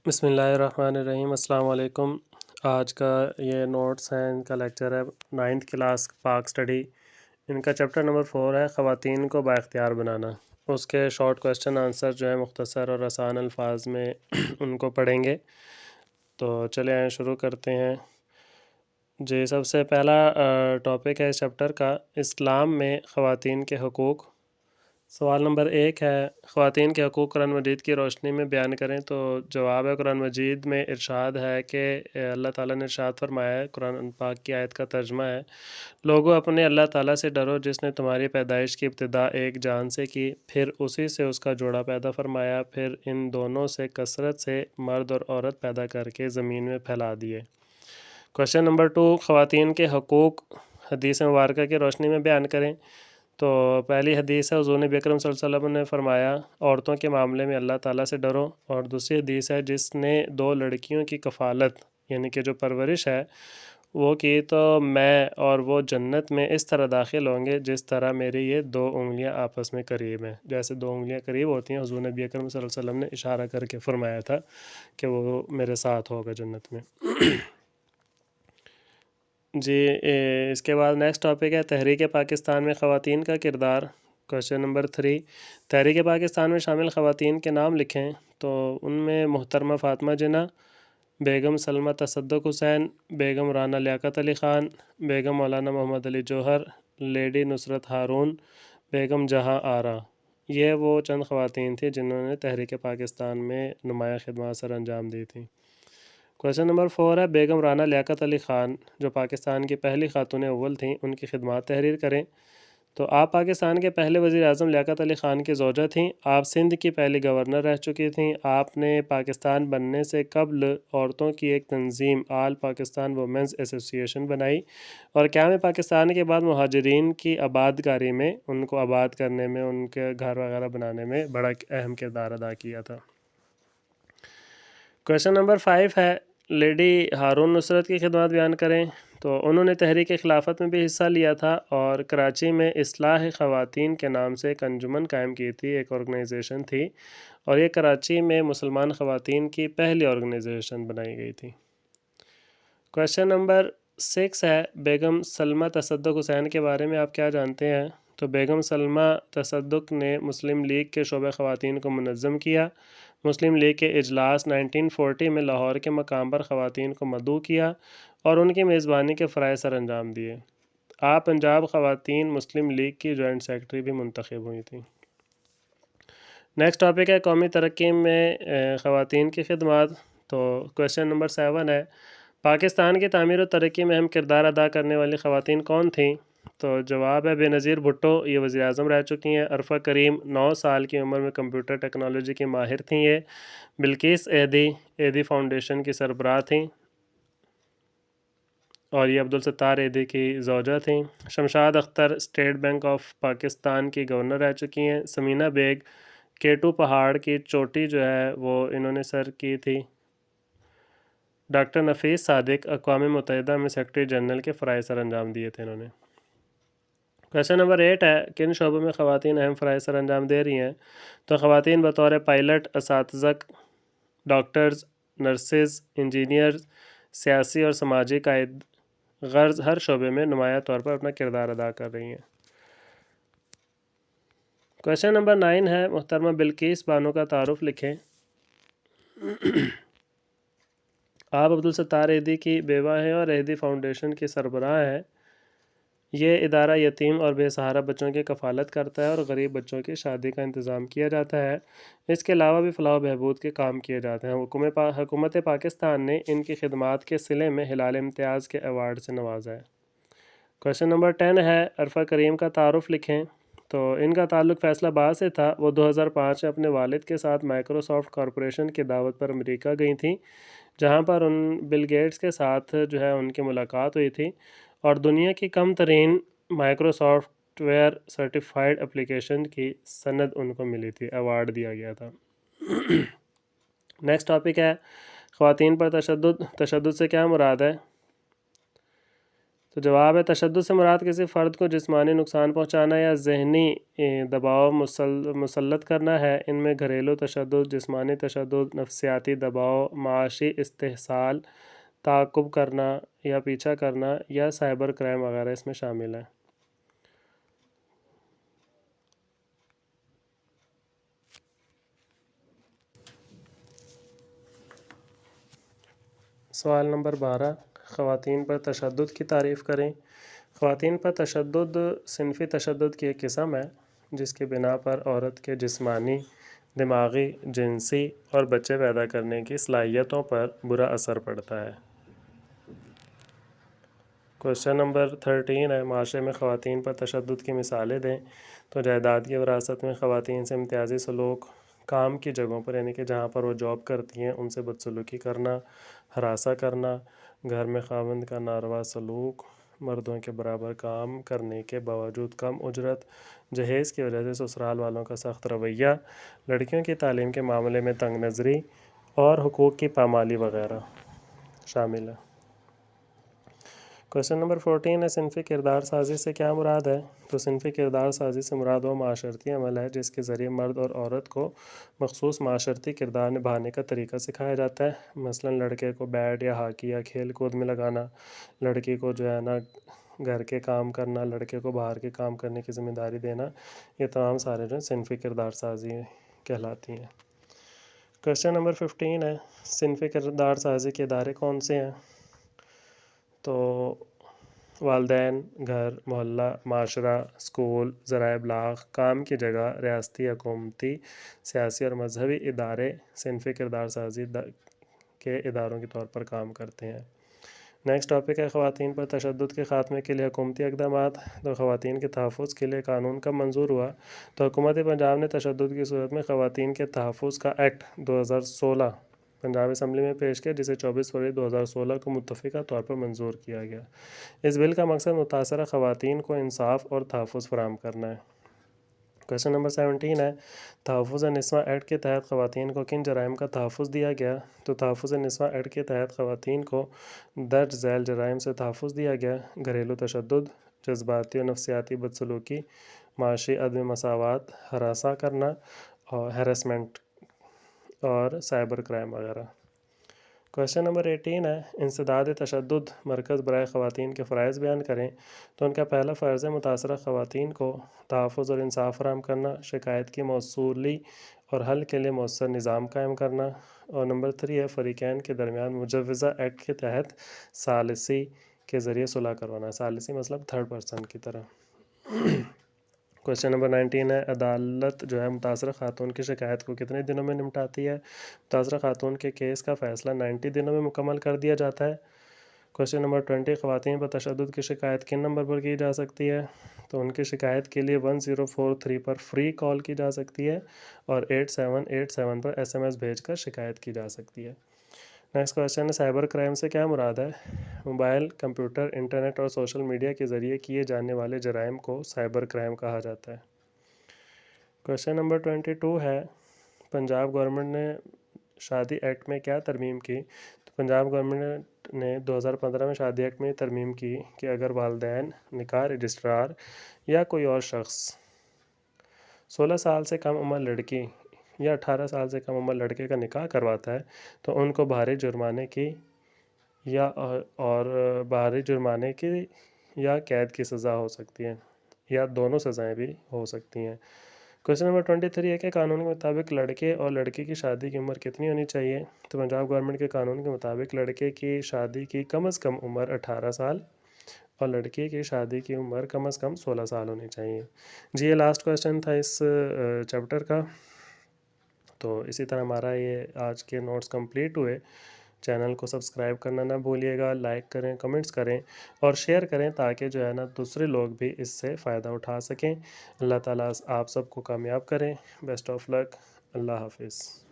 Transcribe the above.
بسم اللہ الرحمن الرحیم۔ السلام علیکم۔ آج کا یہ نوٹس ہیں، ان کا لیکچر ہے 9th کلاس پاک سٹڈی۔ ان کا چیپٹر نمبر 4 ہے خواتین کو بااختیار بنانا۔ اس کے شارٹ کوسچن آنسر جو ہے مختصر اور آسان الفاظ میں ان کو پڑھیں گے۔ تو چلے آئیں شروع کرتے ہیں۔ جی، سب سے پہلا ٹاپک ہے اس چیپٹر کا، اسلام میں خواتین کے حقوق۔ سوال نمبر 1 ہے، خواتین کے حقوق قرآن مجید کی روشنی میں بیان کریں۔ تو جواب ہے، قرآن مجید میں ارشاد ہے کہ اللہ تعالیٰ نے ارشاد فرمایا ہے، قرآن پاک کی آیت کا ترجمہ ہے، لوگوں اپنے اللہ تعالیٰ سے ڈرو جس نے تمہاری پیدائش کی ابتدا ایک جان سے کی، پھر اسی سے اس کا جوڑا پیدا فرمایا، پھر ان دونوں سے کثرت سے مرد اور عورت پیدا کر کے زمین میں پھیلا دیے۔ کوشچن نمبر 2، خواتین کے حقوق حدیث مبارکہ کی روشنی میں بیان کریں۔ تو پہلی حدیث ہے، حضور نبی اکرم صلی اللہ علیہ وسلم نے فرمایا، عورتوں کے معاملے میں اللہ تعالیٰ سے ڈرو۔ اور دوسری حدیث ہے، جس نے 2 لڑکیوں کی کفالت یعنی کہ جو پرورش ہے وہ کی، تو میں اور وہ جنت میں اس طرح داخل ہوں گے جس طرح میری یہ 2 انگلیاں آپس میں قریب ہیں۔ جیسے 2 انگلیاں قریب ہوتی ہیں، حضور نبی اکرم صلی اللہ علیہ وسلم نے اشارہ کر کے فرمایا تھا کہ وہ میرے ساتھ ہوگا جنت میں۔ جی، اس کے بعد نیکسٹ ٹاپک ہے، تحریک پاکستان میں خواتین کا کردار۔ کوشچن نمبر 3، تحریک پاکستان میں شامل خواتین کے نام لکھیں۔ تو ان میں محترمہ فاطمہ جناح، بیگم سلمہ تصدق حسین، بیگم رانا لیاقت علی خان، بیگم مولانا محمد علی جوہر، لیڈی نصرت ہارون، بیگم جہاں آرا۔ یہ وہ چند خواتین تھیں جنہوں نے تحریک پاکستان میں نمایاں خدمات سر انجام دی تھیں۔ کوشچن نمبر 4 ہے، بیگم رانا لیاقت علی خان جو پاکستان کی پہلی خاتون اول تھیں، ان کی خدمات تحریر کریں۔ تو آپ پاکستان کے پہلے وزیر اعظم لیاقت علی خان کی زوجہ تھیں۔ آپ سندھ کی پہلی گورنر رہ چکی تھیں۔ آپ نے پاکستان بننے سے قبل عورتوں کی ایک تنظیم آل پاکستان وومنز ایسوسی ایشن بنائی اور قیام پاکستان کے بعد مہاجرین کی آباد کاری میں، ان کو آباد کرنے میں، ان کے گھر وغیرہ بنانے میں بڑا اہم کردار ادا کیا تھا۔ کوشچن نمبر 5 ہے، لیڈی ہارون نصرت کی خدمات بیان کریں۔ تو انہوں نے تحریک خلافت میں بھی حصہ لیا تھا اور کراچی میں اصلاح خواتین کے نام سے ایک انجمن قائم کی تھی، ایک آرگنائزیشن تھی، اور یہ کراچی میں مسلمان خواتین کی پہلی آرگنائزیشن بنائی گئی تھی۔ کوشچن نمبر 6 ہے، بیگم سلمہ تصدق حسین کے بارے میں آپ کیا جانتے ہیں؟ تو بیگم سلمہ تصدق نے مسلم لیگ کے شعبہ خواتین کو منظم کیا۔ مسلم لیگ کے اجلاس 1940 میں لاہور کے مقام پر خواتین کو مدعو کیا اور ان کی میزبانی کے فرائض سر انجام دیے۔ آپ پنجاب خواتین مسلم لیگ کی جوائنٹ سیکرٹری بھی منتخب ہوئی تھیں۔ نیکسٹ ٹاپک ہے، قومی ترقی میں خواتین کی خدمات۔ تو کوشچن نمبر 7 ہے، پاکستان کی تعمیر و ترقی میں اہم کردار ادا کرنے والی خواتین کون تھیں؟ تو جواب ہے، بے نظیر بھٹو، یہ وزیر اعظم رہ چکی ہیں۔ عرفہ کریم 9 سال کی عمر میں کمپیوٹر ٹیکنالوجی کی ماہر تھیں یہ۔ بلقیس ایدھی فاؤنڈیشن کی سربراہ تھیں اور یہ عبدالستار ایدھی کی زوجہ تھیں۔ Shamshad Akhtar state bank of Pakistan کی گورنر رہ چکی ہیں۔ سمینہ بیگ کیٹو پہاڑ کی چوٹی جو ہے وہ انہوں نے سر کی تھی۔ ڈاکٹر نفیس صادق اقوام متحدہ میں سیکرٹری جنرل کے فرائض سر انجام دیے تھے انہوں نے۔ کوشچن نمبر 8 ہے، کن شعبوں میں خواتین اہم فرائض سر انجام دے رہی ہیں؟ تو خواتین بطور پائلٹ، اساتذہ، ڈاکٹرز، نرسز، انجینئرز، سیاسی اور سماجی قائد غرض ہر شعبے میں نمایاں طور پر اپنا کردار ادا کر رہی ہیں۔ کوشچن نمبر 9 ہے، محترمہ بلقیس بانو کا تعارف لکھیں۔ آپ عبدالستار ایدھی کی بیوہ ہیں اور ایدھی فاؤنڈیشن کی سربراہ ہیں۔ یہ ادارہ یتیم اور بے سہارا بچوں کی کفالت کرتا ہے اور غریب بچوں کی شادی کا انتظام کیا جاتا ہے۔ اس کے علاوہ بھی فلاح و بہبود کے کام کیے جاتے ہیں۔ حکومت پاکستان نے ان کی خدمات کے صلے میں ہلال امتیاز کے ایوارڈ سے نوازا ہے۔ کوشچن نمبر 10 ہے، عرفہ کریم کا تعارف لکھیں۔ تو ان کا تعلق فیصل آباد سے تھا۔ وہ 2005 میں اپنے والد کے ساتھ مائیکروسافٹ کارپوریشن کی دعوت پر امریکہ گئی تھیں، جہاں پر ان بل گیٹس کے ساتھ جو ہے ان کی ملاقات ہوئی تھی اور دنیا کی کم ترین مائیکروسافٹ ویئر سرٹیفائیڈ اپلیکیشن کی سند ان کو ملی تھی، ایوارڈ دیا گیا تھا۔ نیکسٹ ٹاپک ہے، خواتین پر تشدد سے کیا مراد ہے؟ تو جواب ہے تشدد سے مراد کسی فرد کو جسمانی نقصان پہنچانا یا ذہنی دباؤ مسلط کرنا ہے۔ ان میں گھریلو تشدد، جسمانی تشدد، نفسیاتی دباؤ، معاشی استحصال، تعاقب کرنا یا پیچھا کرنا یا سائبر کرائم وغیرہ اس میں شامل ہیں۔ سوال نمبر 12، خواتین پر تشدد کی تعریف کریں۔ خواتین پر تشدد صنفی تشدد کی ایک قسم ہے جس کی بنا پر عورت کے جسمانی، دماغی، جنسی اور بچے پیدا کرنے کی صلاحیتوں پر برا اثر پڑتا ہے۔ کوشچن نمبر 13 ہے، معاشرے میں خواتین پر تشدد کی مثالیں دیں۔ تو جائیداد کی وراثت میں خواتین سے امتیازی سلوک، کام کی جگہوں پر یعنی کہ جہاں پر وہ جاب کرتی ہیں ان سے بدسلوکی کرنا، ہراساں کرنا، گھر میں خاوند کا ناروا سلوک، مردوں کے برابر کام کرنے کے باوجود کم اجرت، جہیز کی وجہ سے سسرال والوں کا سخت رویہ، لڑکیوں کی تعلیم کے معاملے میں تنگ نظری اور حقوق کی پامالی وغیرہ شامل ہے۔ کوشچن نمبر 14 ہے، صنفی کردار سازی سے کیا مراد ہے؟ تو صنفی کردار سازی سے مراد وہ معاشرتی عمل ہے جس کے ذریعے مرد اور عورت کو مخصوص معاشرتی کردار نبھانے کا طریقہ سکھایا جاتا ہے۔ مثلاً لڑکے کو بیٹ یا ہاکی یا کھیل کود میں لگانا، لڑکی کو جو ہے نا گھر کے کام کرنا، لڑکے کو باہر کے کام کرنے کی ذمہ داری دینا، یہ تمام سارے جو صنفی کردار سازی کہلاتی ہیں۔ کوشچن نمبر 15 ہے، صنفی کردار سازی کے ادارے کون سے ہیں؟ تو والدین، گھر، محلہ، معاشرہ، اسکول، ذرائع ابلاغ، کام کی جگہ، ریاستی، حکومتی، سیاسی اور مذہبی ادارے صنفی کردار سازی کے اداروں کے طور پر کام کرتے ہیں۔ نیکسٹ ٹاپک ہے، خواتین پر تشدد کے خاتمے کے لیے حکومتی اقدامات۔ تو خواتین کے تحفظ کے لیے قانون کب منظور ہوا؟ تو حکومت پنجاب نے تشدد کی صورت میں خواتین کے تحفظ کا ایکٹ 2016 پنجاب اسمبلی میں پیش کیا، جسے 24 فروری 2016 کو متفقہ طور پر منظور کیا گیا۔ اس بل کا مقصد متاثرہ خواتین کو انصاف اور تحفظ فراہم کرنا ہے۔ کوشچن نمبر 17 ہے، تحفظ نسواں ایکٹ کے تحت خواتین کو کن جرائم کا تحفظ دیا گیا؟ تو تحفظ نسواں ایکٹ کے تحت خواتین کو درج ذیل جرائم سے تحفظ دیا گیا: گھریلو تشدد، جذباتی اور نفسیاتی بدسلوکی، معاشی عدم مساوات، ہراساں کرنا اور ہیراسمنٹ اور سائبر کرائم وغیرہ۔ کوشچن نمبر 18 ہے، انسداد تشدد مرکز برائے خواتین کے فرائض بیان کریں۔ تو ان کا پہلا فرض ہے متاثرہ خواتین کو تحفظ اور انصاف فراہم کرنا، شکایت کی موصولی اور حل کے لیے مؤثر نظام قائم کرنا، اور نمبر 3 ہے فریقین کے درمیان مجوزہ ایکٹ کے تحت ثالثی کے ذریعے صلح کروانا۔ ثالثی مطلب تھرڈ پرسن کی طرح۔ کوشچن نمبر 19 ہے، عدالت جو ہے متاثرہ خاتون کی شکایت کو کتنے دنوں میں نمٹاتی ہے؟ متاثرہ خاتون کے کیس کا فیصلہ 90 دنوں میں مکمل کر دیا جاتا ہے۔ کوشچن نمبر 20، خواتین پر تشدد کی شکایت کن نمبر پر کی جا سکتی ہے؟ تو ان کی شکایت کے لیے 1043 پر فری کال کی جا سکتی ہے اور 8787 پر SMS بھیج کر شکایت کی جا سکتی ہے۔ نیکسٹ کوشچن ہے، سائبر کرائم سے کیا مراد ہے؟ موبائل، کمپیوٹر، انٹرنیٹ اور سوشل میڈیا کے ذریعے کیے جانے والے جرائم کو سائبر کرائم کہا جاتا ہے۔ کوشچن نمبر 22 ہے، پنجاب گورنمنٹ نے شادی ایکٹ میں کیا ترمیم کی؟ تو پنجاب گورنمنٹ نے 2015 میں شادی ایکٹ میں ترمیم کی کہ اگر والدین، نکاح رجسٹرار یا کوئی اور شخص 16 سال سے کم عمر لڑکی یا 18 سال سے کم عمر لڑکے کا نکاح کرواتا ہے تو ان کو بھاری جرمانے کی یا قید کی سزا ہو سکتی ہے، یا دونوں سزائیں بھی ہو سکتی ہیں۔ کوشچن نمبر 23 ہے کہ قانون کے مطابق لڑکے اور لڑکی کی شادی کی عمر کتنی ہونی چاہیے؟ تو پنجاب گورنمنٹ کے قانون کے مطابق لڑکے کی شادی کی کم از کم عمر 18 سال اور لڑکی کی شادی کی عمر کم از کم 16 سال ہونی چاہیے۔ جی یہ لاسٹ کوشچن تھا اس چیپٹر کا۔ تو اسی طرح ہمارا یہ آج کے نوٹس کمپلیٹ ہوئے۔ چینل کو سبسکرائب کرنا نہ بھولیے گا، لائک کریں، کمنٹس کریں اور شیئر کریں تاکہ جو ہے نا دوسرے لوگ بھی اس سے فائدہ اٹھا سکیں۔ اللہ تعالیٰ آپ سب کو کامیاب کریں۔ بیسٹ آف لک۔ اللہ حافظ۔